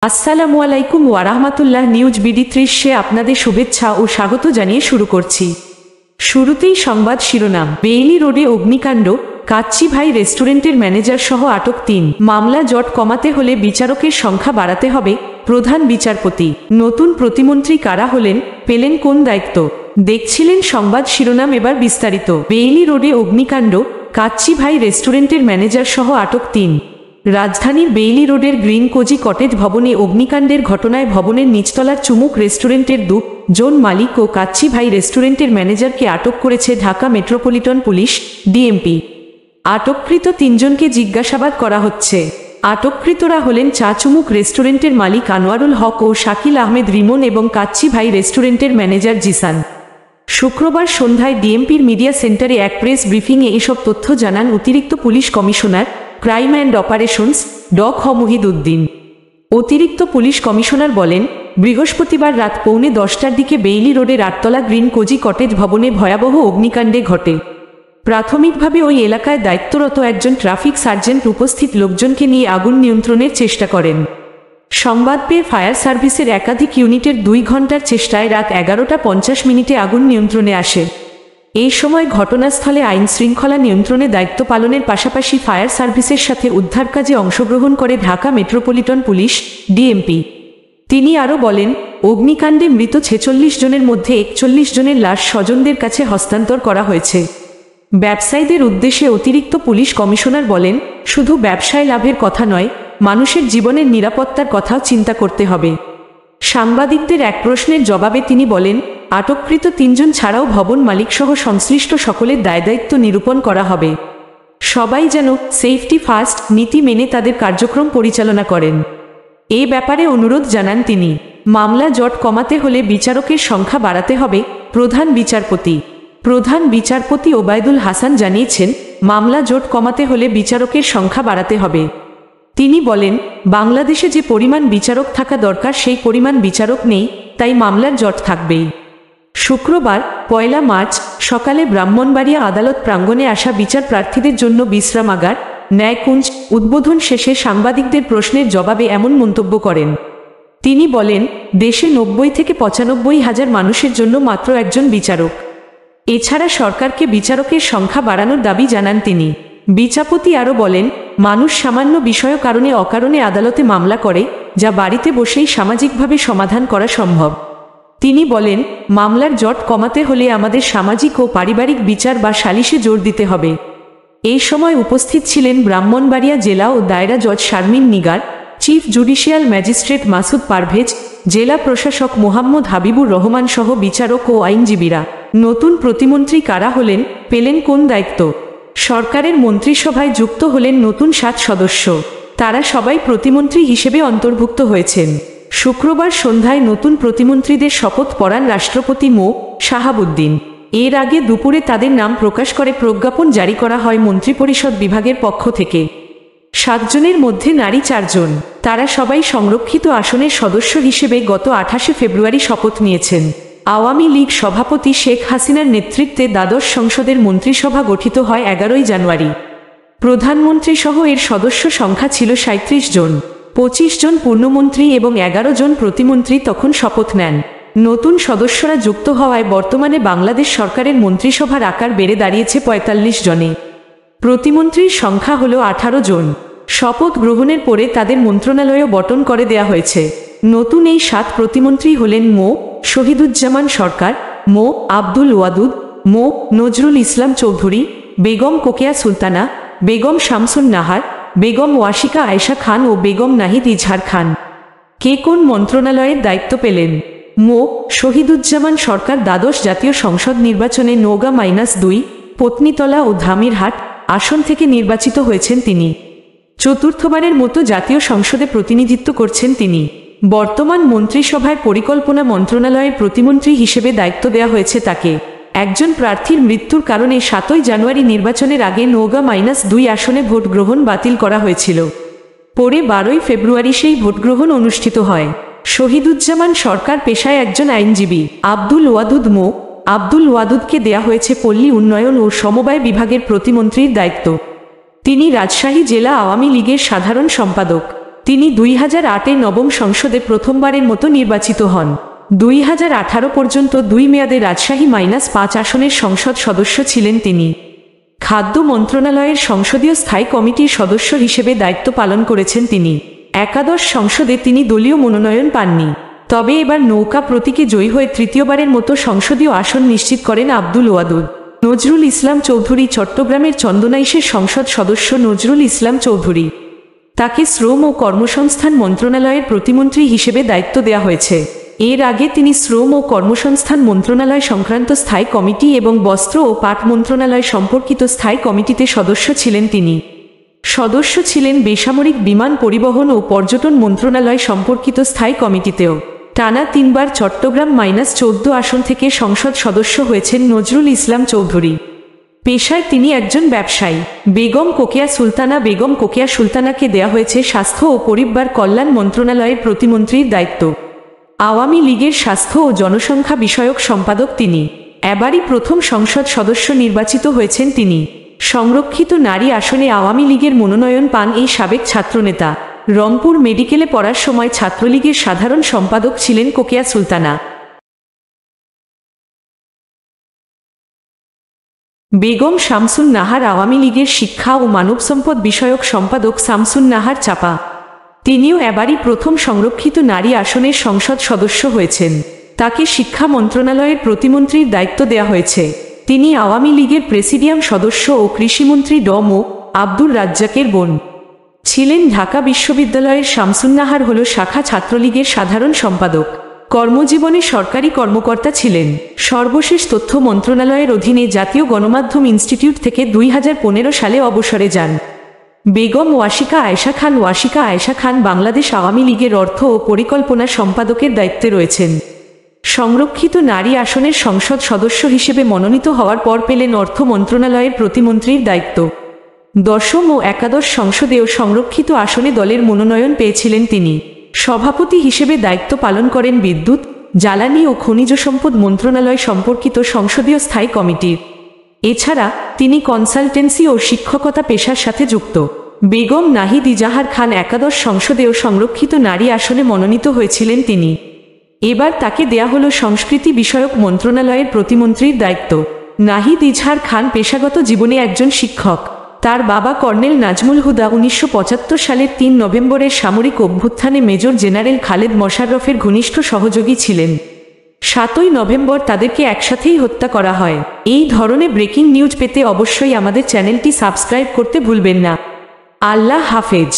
আসসালামু আলাইকুম ওয়া রাহমাতুল্লাহ। নিউজ বিডি 30-এ আপনাদের শুভেচ্ছা ও স্বাগত জানিয়ে শুরু করছি। শুরুতেই সংবাদ শিরোনাম। বেইলি রোডে অগ্নিকাণ্ড, কাচ্চি ভাই রেস্টুরেন্টের ম্যানেজার সহ আটক 3। মামলা জট কমাতে হলে বিচারকের সংখ্যা বাড়াতে হবে, প্রধান বিচারপতি। নতুন প্রতিমন্ত্রী কারা হলেন, পেলেন কোন দায়িত্ব? দেখছিলেন সংবাদ শিরোনাম, এবার বিস্তারিত। বেইলি রোডে অগ্নিকাণ্ড, কাচ্চি ভাই রেস্টুরেন্টের ম্যানেজার সহ আটক 3। রাজধানীর বেইলি রোডের গ্রিন কোজি কটেজ ভবনে অগ্নিকাণ্ডের ঘটনায় ভবনের নিচতলার চুমুক রেস্টুরেন্টের জন মালিক ও কাচ্চি ভাই রেস্টুরেন্টের ম্যানেজারকে আটক করেছে ঢাকা মেট্রোপলিটন পুলিশ, ডিএমপি। আটককৃত 3 জনকে জিজ্ঞাসাবাদ করা হচ্ছে। আটককৃতরা হলেন চুমুক রেস্টুরেন্টের মালিক আনোয়ারুল হক ও শাকিল আহমেদ রিমন এবং কাচ্চি ভাই রেস্টুরেন্টের ম্যানেজার জিসান। শুক্রবার সন্ধ্যায় ডিএমপির মিডিয়া সেন্টারে এক প্রেস ব্রিফিংয়ে এসব তথ্য জানান অতিরিক্ত police commissioner, crime and operations, ডগ মহিদউদ্দিন। অতিরিক্ত পুলিশ কমিশনার বলেন, বৃহস্পতিবার রাত 9:45টার দিকে বেইলি রোডের 8তলা গ্রিন কোজি কটেজ ভবনে ভয়াবহ অগ্নিকাণ্ডে ঘটে। প্রাথমিকভাবে ওই এলাকায় দায়িত্বরত একজন ট্রাফিক সার্জেন্ট উপস্থিত লোকজনকে নিয়ে আগুন নিয়ন্ত্রণের চেষ্টা করেন। সংবাদ পেয়ে ফায়ার সার্ভিসের একাধিক ইউনিটের 2 ঘণ্টার চেষ্টায় রাত 11:50 আগুন নিয়ন্ত্রণে আসে। এই সময় ঘটনাস্থলে আইন শৃঙ্খলা নিয়ন্ত্রণে দায়িত্ব পালনের পাশাপাশি ফায়ার সার্ভিসের সাথে উদ্ধার কাজে অংশগ্রহণ করে ঢাকা মেট্রোপলিটন পুলিশ, ডিএমপি। তিনি আরও বলেন, অগ্নিকাণ্ডে মৃত 46 জনের মধ্যে 41 জনের লাশ স্বজনদের কাছে হস্তান্তর করা হয়েছে। ব্যবসায়ীদের উদ্দেশ্যে অতিরিক্ত পুলিশ কমিশনার বলেন, শুধু ব্যবসায় লাভের কথা নয়, মানুষের জীবনের নিরাপত্তার কথাও চিন্তা করতে হবে। সাংবাদিকদের এক প্রশ্নের জবাবে তিনি বলেন, আটককৃত 3 জন ছাড়াও ভবন মালিকসহ সংশ্লিষ্ট সকলের দায়দায়িত্ব নিরূপণ করা হবে। সবাই যেন সেফটি ফার্স্ট নীতি মেনে তাদের কার্যক্রম পরিচালনা করেন, এ ব্যাপারে অনুরোধ জানান তিনি। মামলা জট কমাতে হলে বিচারকের সংখ্যা বাড়াতে হবে, প্রধান বিচারপতি। প্রধান বিচারপতি ওবায়দুল হাসান জানিয়েছেন, মামলা জট কমাতে হলে বিচারকের সংখ্যা বাড়াতে হবে। তিনি বলেন, বাংলাদেশে যে পরিমাণ বিচারক থাকা দরকার সেই পরিমাণ বিচারক নেই, তাই মামলার জট থাকবেই। শুক্রবার 1 মার্চ সকালে ব্রাহ্মণবাড়িয়া আদালত প্রাঙ্গণে আসা বিচার প্রার্থীদের জন্য বিশ্রামাগার, ন্যায়কুঞ্জ উদ্বোধন শেষে সাংবাদিকদের প্রশ্নের জবাবে এমন মন্তব্য করেন। তিনি বলেন, দেশে 90 থেকে 95 হাজার মানুষের জন্য মাত্র একজন বিচারক। এছাড়া সরকারকে বিচারকের সংখ্যা বাড়ানোর দাবি জানান তিনি। বিচারপতি আরও বলেন, মানুষ সামান্য বিষয় কারণে অকারণে আদালতে মামলা করে, যা বাড়িতে বসেই সামাজিকভাবে সমাধান করা সম্ভব। তিনি বলেন, মামলার জট কমাতে হলে আমাদের সামাজিক ও পারিবারিক বিচার বা সালিশে জোর দিতে হবে। এই সময় উপস্থিত ছিলেন ব্রাহ্মণবাড়িয়া জেলা ও দায়রা জজ Sharmin Nigar, chief judicial magistrate Masud Parvez, জেলা প্রশাসক মোহাম্মদ হাবিবুর রহমান সহ বিচারক ও আইনজীবীরা। নতুন প্রতিমন্ত্রী কারা হলেন, পেলেন কোন দায়িত্ব? সরকারের মন্ত্রিসভায় যুক্ত হলেন নতুন 7 সদস্য। তারা সবাই প্রতিমন্ত্রী হিসেবে অন্তর্ভুক্ত হয়েছেন। শুক্রবার সন্ধ্যায় নতুন প্রতিমন্ত্রীদের শপথ পড়ান রাষ্ট্রপতি মো. শাহাবুদ্দিন। এর আগে দুপুরে তাদের নাম প্রকাশ করে প্রজ্ঞাপন জারি করা হয় মন্ত্রিপরিষদ বিভাগের পক্ষ থেকে। 7 জনের মধ্যে নারী 4 জন। তারা সবাই সংরক্ষিত আসনের সদস্য হিসেবে গত 28 ফেব্রুয়ারি শপথ নিয়েছেন। আওয়ামী লীগ সভাপতি শেখ হাসিনার নেতৃত্বে দ্বাদশ সংসদের মন্ত্রিসভা গঠিত হয় 11 জানুয়ারি। প্রধানমন্ত্রী সহ এর সদস্য সংখ্যা ছিল 37 জন। 25 জন পূর্ণমন্ত্রী এবং 11 জন প্রতিমন্ত্রী তখন শপথ নেন। নতুন সদস্যরা যুক্ত হওয়ায় বর্তমানে বাংলাদেশ সরকারের মন্ত্রিসভার আকার বেড়ে দাঁড়িয়েছে 45 জনে। প্রতিমন্ত্রীর সংখ্যা হল 18 জন। শপথ গ্রহণের পরে তাদের মন্ত্রণালয়ও বণ্টন করে দেয়া হয়েছে। নতুন এই 7 প্রতিমন্ত্রী হলেন মো. শহীদুজ্জামান সরকার, মো. আব্দুল ওয়াদুদ, মো. নজরুল ইসলাম চৌধুরী, বেগম কোকেয়া সুলতানা, বেগম শামসুন নাহার, বেগম ওয়াশিকা আয়েশা খান ও বেগম নাহিদ ইজহার খান। কে কোন মন্ত্রণালয়ের দায়িত্ব পেলেন? মো. শহীদুজ্জামান সরকার দ্বাদশ জাতীয় সংসদ নির্বাচনে নওগাঁ -2, পত্নীতলা ও ধামিরহাট আসন থেকে নির্বাচিত হয়েছেন তিনি। চতুর্থবারের মতো জাতীয় সংসদে প্রতিনিধিত্ব করছেন তিনি। বর্তমান মন্ত্রিসভায় পরিকল্পনা মন্ত্রণালয়ের প্রতিমন্ত্রী হিসেবে দায়িত্ব দেওয়া হয়েছে তাকে। একজন প্রার্থীর মৃত্যুর কারণে 7 জানুয়ারি নির্বাচনের আগে নওগাঁ -2 আসনে ভোট গ্রহণ বাতিল করা হয়েছিল। পরে 12 ফেব্রুয়ারি সেই ভোটগ্রহণ অনুষ্ঠিত হয়। শহীদুজ্জামান সরকার পেশায় একজন আইনজীবী। আব্দুল ওয়াদুদ মো. আব্দুল ওয়াদুদকে দেয়া হয়েছে পল্লী উন্নয়ন ও সমবায় বিভাগের প্রতিমন্ত্রীর দায়িত্ব। তিনি রাজশাহী জেলা আওয়ামী লীগের সাধারণ সম্পাদক। তিনি 2008-এ নবম সংসদে প্রথমবারের মতো নির্বাচিত হন। 2018 পর্যন্ত 2 মেয়াদে রাজশাহী -5 আসনের সংসদ সদস্য ছিলেন তিনি। খাদ্য মন্ত্রণালয়ের সংসদীয় স্থায়ী কমিটির সদস্য হিসেবে দায়িত্ব পালন করেছেন তিনি। একাদশ সংসদে তিনি দলীয় মনোনয়ন পাননি, তবে এবার নৌকা প্রতীকে জয়ী হয়ে তৃতীয়বারের মতো সংসদীয় আসন নিশ্চিত করেন আব্দুল ওয়াদুদ। নজরুল ইসলাম চৌধুরী চট্টগ্রামের চন্দনাইশের সংসদ সদস্য নজরুল ইসলাম চৌধুরী, তাকে শ্রম ও কর্মসংস্থান মন্ত্রণালয়ের প্রতিমন্ত্রী হিসেবে দায়িত্ব দেওয়া হয়েছে। এর আগে তিনি শ্রম ও কর্মসংস্থান মন্ত্রণালয় সংক্রান্ত স্থায়ী কমিটি এবং বস্ত্র ও পাট মন্ত্রণালয় সম্পর্কিত স্থায়ী কমিটিতে সদস্য ছিলেন তিনি। সদস্য ছিলেন বেসামরিক বিমান পরিবহন ও পর্যটন মন্ত্রণালয় সম্পর্কিত স্থায়ী কমিটিতেও। টানা 3 বার চট্টগ্রাম -14 আসন থেকে সংসদ সদস্য হয়েছেন নজরুল ইসলাম চৌধুরী। পেশায় তিনি একজন ব্যবসায়ী। বেগম কোকিয়া সুলতানাকে দেয়া হয়েছে স্বাস্থ্য ও পরিবার কল্যাণ মন্ত্রণালয়ের প্রতিমন্ত্রীর দায়িত্ব। আওয়ামী লীগের স্বাস্থ্য ও জনসংখ্যা বিষয়ক সম্পাদক তিনি। এবারই প্রথম সংসদ সদস্য নির্বাচিত হয়েছেন তিনি। সংরক্ষিত নারী আসনে আওয়ামী লীগের মনোনয়ন পান এই সাবেক ছাত্রনেতা। রংপুর মেডিকেলে পড়ার সময় ছাত্রলীগের সাধারণ সম্পাদক ছিলেন কোকিয়া সুলতানা। বেগম শামসুন নাহার আওয়ামী লীগের শিক্ষা ও মানব সম্পদ বিষয়ক সম্পাদক শামসুন নাহার চাপা। তিনিও এবারই প্রথম সংরক্ষিত নারী আসনের সংসদ সদস্য হয়েছেন। তাকে শিক্ষা মন্ত্রণালয়ের প্রতিমন্ত্রীর দায়িত্ব দেওয়া হয়েছে। তিনি আওয়ামী লীগের প্রেসিডিয়াম সদস্য ও কৃষিমন্ত্রী ড.মো. আব্দুর রাজ্জাকের বোন ছিলেন। ঢাকা বিশ্ববিদ্যালয়ের শামসুন নাহার হল শাখা ছাত্রলীগের সাধারণ সম্পাদক। কর্মজীবনে সরকারি কর্মকর্তা ছিলেন। সর্বশেষ তথ্য মন্ত্রণালয়ের অধীনে জাতীয় গণমাধ্যম ইনস্টিটিউট থেকে 2015 সালে অবসরে যান। বেগম ওয়াশিকা আয়েশা খান বাংলাদেশ আওয়ামী লীগের অর্থ ও পরিকল্পনা সম্পাদকের দায়িত্বে রয়েছেন। সংরক্ষিত নারী আসনের সংসদ সদস্য হিসেবে মনোনীত হওয়ার পর পেলেন অর্থ মন্ত্রণালয়ের প্রতিমন্ত্রীর দায়িত্ব। দশম ও একাদশ সংসদেও সংরক্ষিত আসনে দলের মনোনয়ন পেয়েছিলেন তিনি। সভাপতি হিসেবে দায়িত্ব পালন করেন বিদ্যুৎ, জ্বালানি ও খনিজ সম্পদ মন্ত্রণালয় সম্পর্কিত সংসদীয় স্থায়ী কমিটির। এছাড়া তিনি কনসালটেন্সি ও শিক্ষকতা পেশার সাথে যুক্ত। বেগম নাহিদ ইজাহার খান একাদশ সংসদেও সংরক্ষিত নারী আসনে মনোনীত হয়েছিলেন তিনি। এবার তাকে দেয়া হল সংস্কৃতি বিষয়ক মন্ত্রণালয়ের প্রতিমন্ত্রীর দায়িত্ব। নাহিদ ইজহার খান পেশাগত জীবনে একজন শিক্ষক। তার বাবা কর্নেল নাজমুল হুদা 1975 সালের 3 নভেম্বরের সামরিক অভ্যুত্থানে মেজর জেনারেল খালেদ মোশাররফের ঘনিষ্ঠ সহযোগী ছিলেন। 7ই নভেম্বর তাদেরকে একসাথেই হত্যা করা হয়। এই ধরনের ব্রেকিং নিউজ পেতে অবশ্যই আমাদের চ্যানেলটি সাবস্ক্রাইব করতে ভুলবেন না। আল্লাহ হাফেজ।